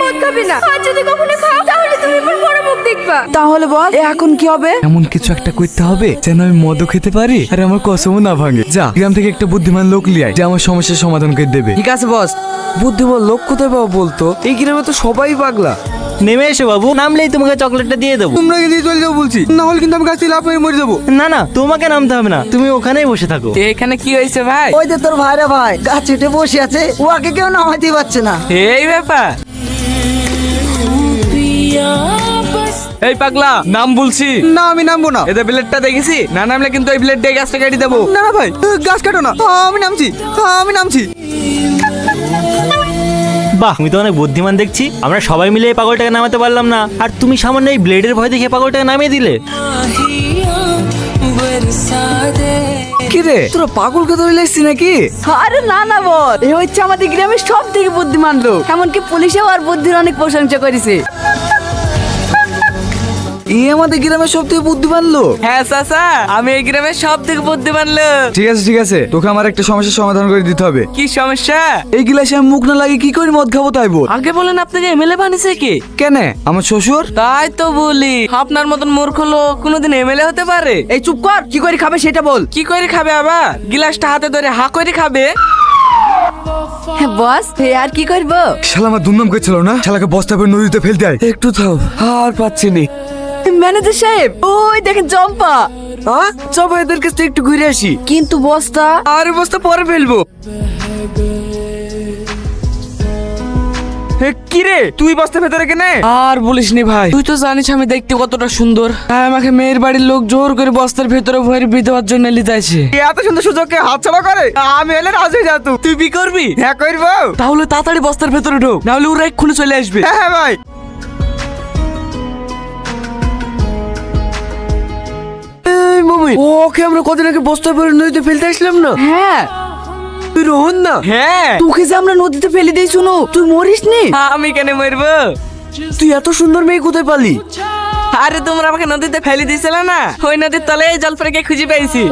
মদ খাবি না, আর যদি কখনো খাও তাহলে তুমি আমার বড় মুখ দেখবা। তাহলে বল এখন কি হবে? এমন কিছু একটা করতে হবে যেন আমি মদও খেতে পারি আর আমার কসমও না ভাঙে। যা গ্রাম থেকে একটা বুদ্ধিমান লোক লিয়ে আয় যে আমার সমস্যার সমাধান করে দেবে। ঠিক আছে বস, বুদ্ধিমান লোক কোথায় পাবো বলতো? এই গ্রামে তো সবাই পাগলা। নেমে এসো বাবু, নামলেই তোমাকে চকলেটটা দিয়ে দেবো। তোমরা কিন্তু চলে যাবো বলছি, না হলে কিন্তু আমি গাছ থেকে লাফ মেরে মরে যাবো। না না, তোমাকে নামতে হবে না, তুমি ওখানেই বসে থাকো। এখানে কি হয়েছে ভাই? ওই যে তোর ভাইরা ভাই গাছ উঠে বসে আছে, ওকে কেউ নামাইতে পারছে না। এই ব্যাপার। এই পাগলা, নাম বলছি না আমি নামবো না। এদের ব্লেডটা দেখেছি, না নামলে কিন্তু এই ব্লেড দিয়ে গাছটা কেটে দেবো। না না ভাই, গাছ কাটো না, আমি নামছি, আমি নামছি। বাহ, তুমি তো অনেক বুদ্ধিমান দেখছি। আমরা সবাই মিলে এই পাগলটাকে নামাতে পারলাম না, আর তুমি সামান্য এই ব্লেডের ভয় দেখে পাগলটাকে নামিয়ে দিলে। কি রে, তোরা পাগলকে ধরে লাগছিস নাকি? আরে না না বল, এ হচ্ছে আমাদের গ্রামের সব থেকে বুদ্ধিমান লোক, এমনকি পুলিশেও আর বুদ্ধির অনেক প্রশংসা করেছে। এই আমাদের গ্রামের সব থেকে বুদ্ধিমান লোক। হ্যাঁ চাচা, আমি এই গ্রামের সব থেকে বুদ্ধিমান লোক। ঠিক আছে, তোকে আমার একটা সমস্যার সমাধান করে দিতে হবে। কি সমস্যা? এই গিলাসে আমি মুখ না লাগে কি করে মদ খাবো তাই বল। আগে বলেন আপনাকে এমএলএ বানিয়েছে কি? কেন? আমার শ্বশুর। তাই তো বলি, আপনার মতন মূর্খ লোক কোনোদিন এমএলএ হতে পারে? এই চুপ কর, কি করে খাবে সেটা বল। কি করে খাবে আবার? গিলাসটা হাতে ধরে হা করে খাবে। হ্যাঁ বস, এ আর কি করবো? শালা আমার দুর্নাম করছিল না, শালাকে বস্তা করে নদীতে ফেলতে আয়। একটু থাম, আর পাচ্ছি নি। ম্যানেজার সাহেব, ওই দেখেন জম্পা। সব এদের কাছে একটু ঘুরে আসি। কিন্তু বস্তা? আর বস্তা পরে ফেলবো। কি রে, তুই বস্তার ভেতরে কেনে? আর বলিস নি ভাই, তুই তো জানিস আমি দেখতে কতটা সুন্দর। তাই আমাকে মেয়ের বাড়ির লোক জোর করে বস্তার ভেতরে ভরে বিয়ে দেওয়ার জন্য লিতাইছে। এত সুন্দর সুযোগকে হাতছাড়া করে? আমি এলে রাজি যা তুই। তুই বি করবি? হ্যাঁ করবো। তাহলে তাড়াতাড়ি বস্তার ভেতরে ঢোক, নাহলে ওরা এক্ষুনি চলে আসবে। হ্যাঁ ভাই। এই মামি, ওকে আমরা কদিন আগে বস্তা ভরে নদীতে ফেলতে আসলাম না? হ্যাঁ। তুই রোহন না? হ্যাঁ। তোকে যে আমরা নদীতে ফেলে দিই, শুনো তুই মরিস নি। আমি কেন মরবো? তুই এত সুন্দর মেয়ে কোথায় পালি? আরে তোমরা আমাকে নদীতে ফেলে দিয়েছিলে না, ওই নদীর তলে জলপরিকে খুঁজে পেয়েছি।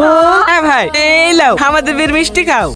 হ্যাঁ ভাই, এই লাও আমাদের বীর মিষ্টি খাও।